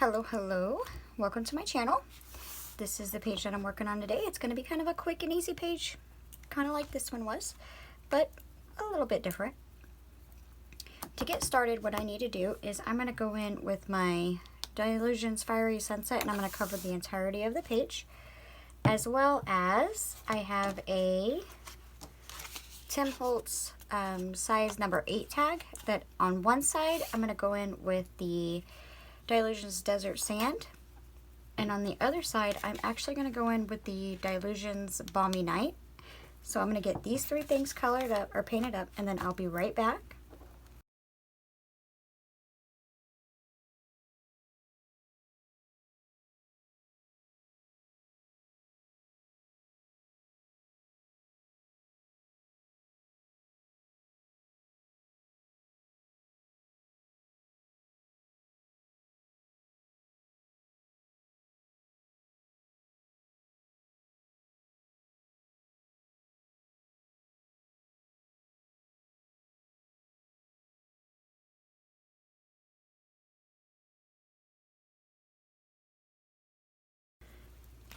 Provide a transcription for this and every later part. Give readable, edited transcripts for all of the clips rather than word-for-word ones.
Hello, welcome to my channel. This is the page that I'm working on today. It's going to be kind of a quick and easy page, kind of like this one was, but a little bit different. To get started, what I need to do is I'm going to go in with my Dylusions Fiery Sunset, and I'm going to cover the entirety of the page, as well as I have a Tim Holtz size number 8 tag that on one side I'm going to go in with the Dylusions Desert Sand, and on the other side I'm actually going to go in with the Dylusions Balmy Night. So I'm going to get these three things colored up or painted up, and then I'll be right back.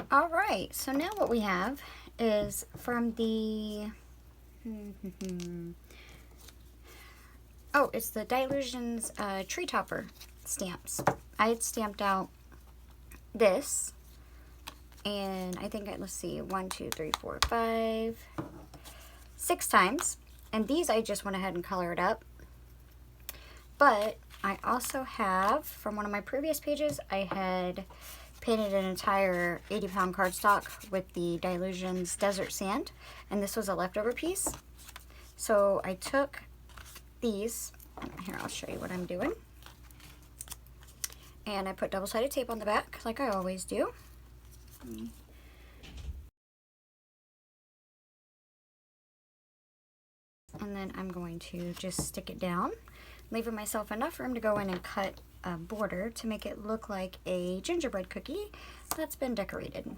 All right, so now what we have is from the it's the Dylusions Tree Topper stamps. I had stamped out this, and I think let's see, 1, 2, 3, 4, 5, 6 times, and these I just went ahead and colored up. But I also have, from one of my previous pages, I had painted an entire 80-pound cardstock with the Dylusions Desert Sand, and this was a leftover piece. So I took these, and here I'll show you what I'm doing, and I put double-sided tape on the back like I always do. And then I'm going to just stick it down, leaving myself enough room to go in and cut a border to make it look like a gingerbread cookie that's been decorated.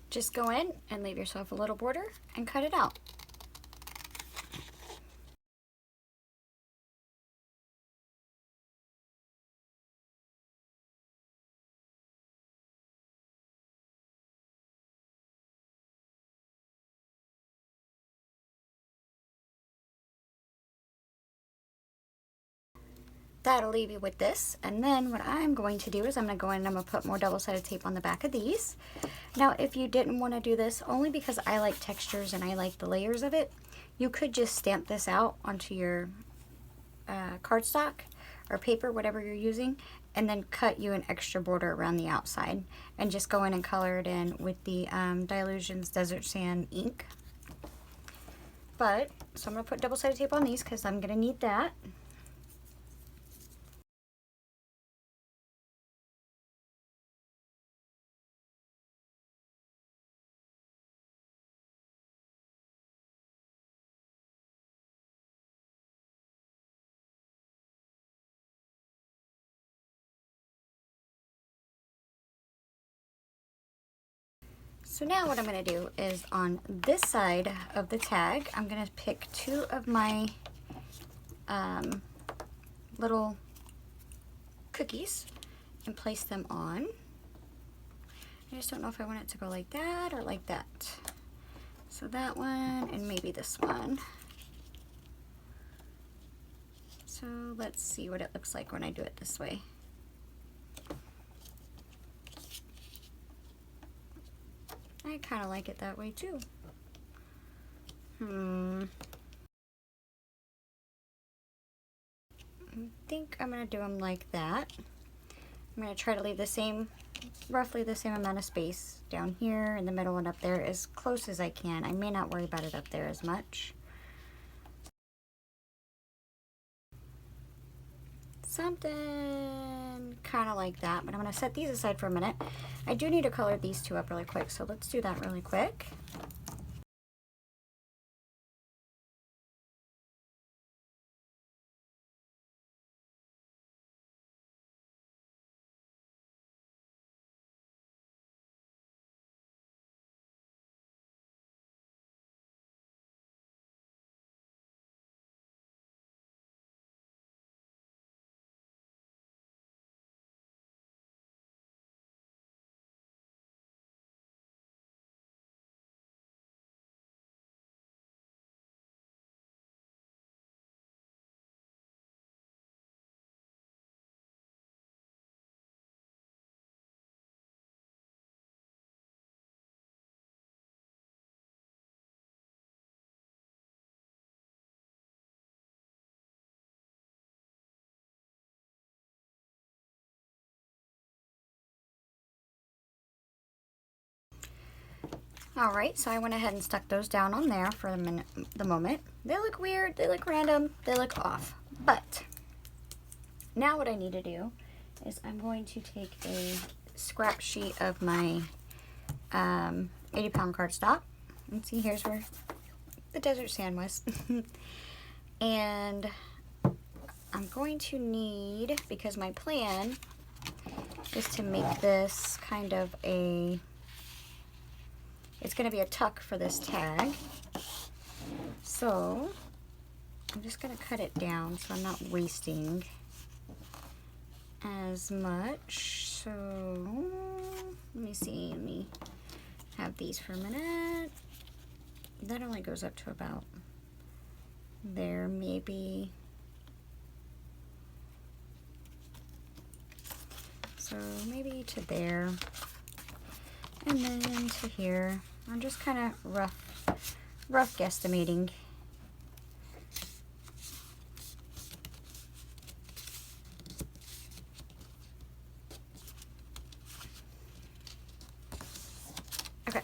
Just go in and leave yourself a little border and cut it out. That'll leave you with this, and then what I'm going to do is I'm going to go in and I'm going to put more double-sided tape on the back of these. Now, if you didn't want to do this, only because I like textures and I like the layers of it, you could just stamp this out onto your cardstock or paper, whatever you're using, and then cut you an extra border around the outside and just go in and color it in with the Dylusions Desert Sand ink. But, so I'm going to put double-sided tape on these because I'm going to need that. So now what I'm going to do is on this side of the tag, I'm going to pick 2 of my little cookies and place them on. I just don't know if I want it to go like that or like that. So that one and maybe this one. So let's see what it looks like when I do it this way. I kind of like it that way too. I think I'm going to do them like that. I'm going to try to leave the same, roughly the same amount of space down here in the middle and up there as close as I can. I may not worry about it up there as much. Something kind of like that, but I'm going to set these aside for a minute. I do need to color these 2 up really quick, so let's do that really quick. Alright, so I went ahead and stuck those down on there for the moment. They look weird, they look random, they look off. But now what I need to do is I'm going to take a scrap sheet of my 80-pound cardstock. And see, here's where the desert sand was. And I'm going to need, because my plan is to make this kind of a, it's going to be a tuck for this tag. So I'm just going to cut it down so I'm not wasting as much. So let me see, let me have these for a minute. That only goes up to about there, maybe. So maybe to there, and then to here. I'm just kind of rough guesstimating. Okay,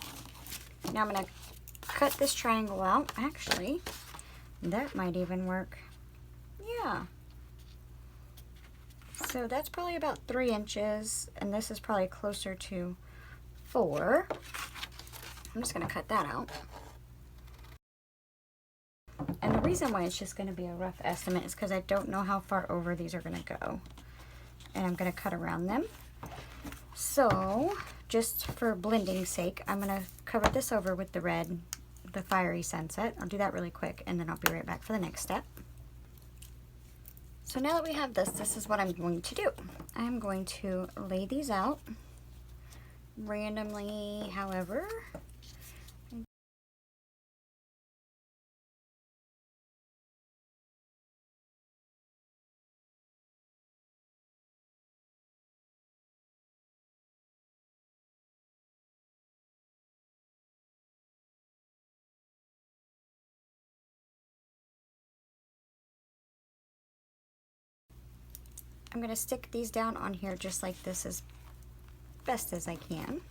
now I'm gonna cut this triangle out. Actually, that might even work. Yeah. So that's probably about 3 inches, and this is probably closer to 4. I'm just going to cut that out. And the reason why it's just going to be a rough estimate is because I don't know how far over these are going to go. And I'm going to cut around them. So, just for blending's sake, I'm going to cover this over with the red, the Fiery Sunset. I'll do that really quick, and then I'll be right back for the next step. So now that we have this, this is what I'm going to do. I'm going to lay these out randomly, however. I'm going to stick these down on here just like this as best as I can.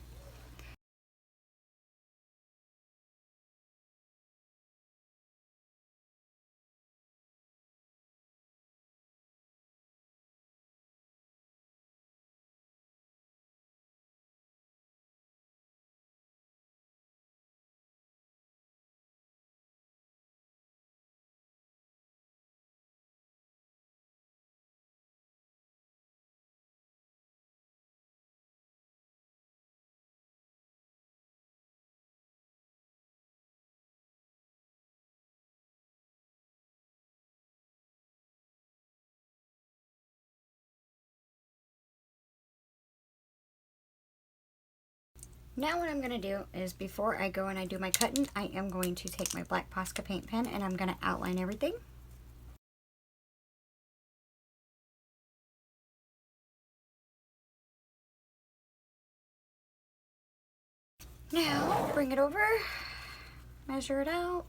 Now what I'm going to do is, before I go and I do my cutting, I am going to take my black Posca paint pen and I'm going to outline everything. Now bring it over, measure it out,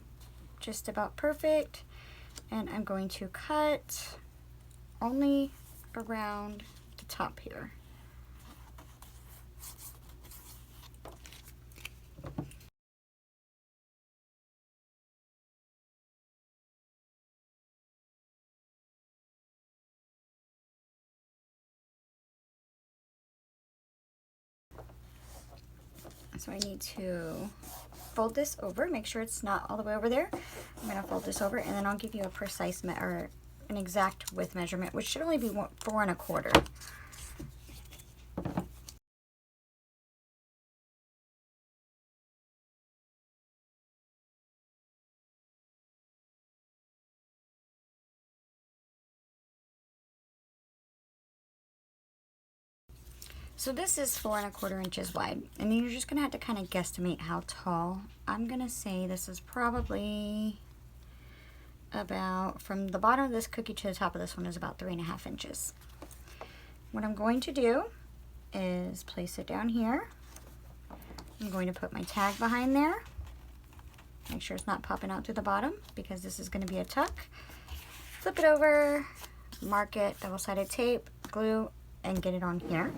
just about perfect, and I'm going to cut only around the top here. So I need to fold this over, make sure it's not all the way over there. I'm going to fold this over, and then I'll give you a precise or an exact width measurement, which should only be 4 1/4. So this is 4 1/4 inches wide, and you're just gonna have to kind of guesstimate how tall. I'm gonna say this is probably about, from the bottom of this cookie to the top of this one is about 3 1/2 inches. What I'm going to do is place it down here. I'm going to put my tag behind there. Make sure it's not popping out to the bottom, because this is going to be a tuck. Flip it over, mark it, double-sided tape, glue, and get it on here.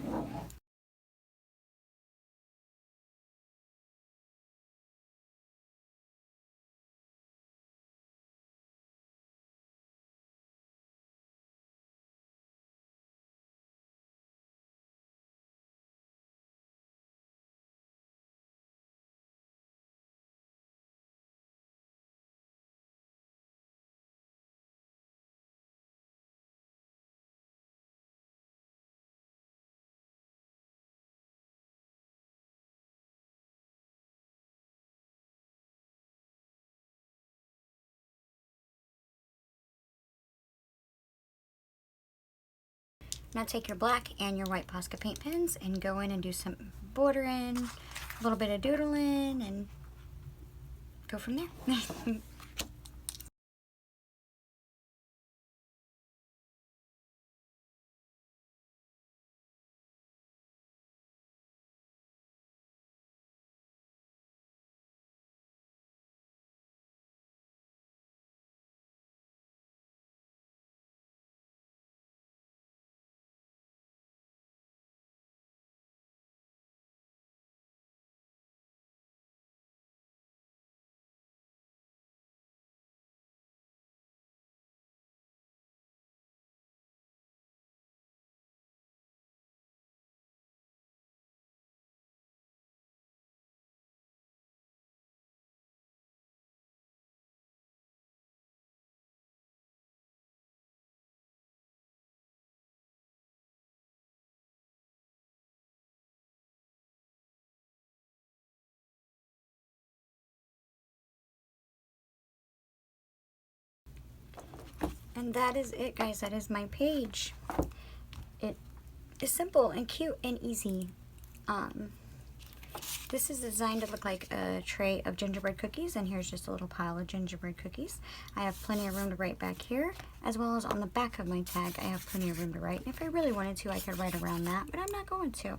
Now take your black and your white Posca paint pens and go in and do some bordering, a little bit of doodling, and go from there. And that is it, guys. That is my page. It is simple and cute and easy. This is designed to look like a tray of gingerbread cookies, and here's just a little pile of gingerbread cookies. I have plenty of room to write back here, as well as on the back of my tag I have plenty of room to write. And if I really wanted to, I could write around that, but I'm not going to.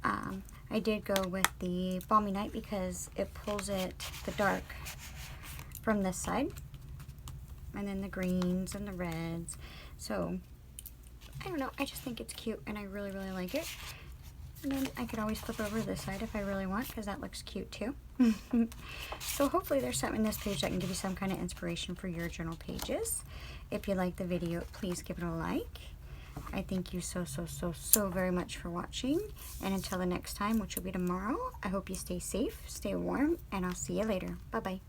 I did go with the Balmy Night because it pulls it the dark from this side, and then the greens and the reds. So I don't know, I just think it's cute and I really like it. And then I could always flip over this side if I really want, because that looks cute too. So hopefully there's something in this page that can give you some kind of inspiration for your journal pages. If you like the video, please give it a like. I thank you so very much for watching, and until the next time, which will be tomorrow, I hope you stay safe, stay warm, and I'll see you later. Bye bye.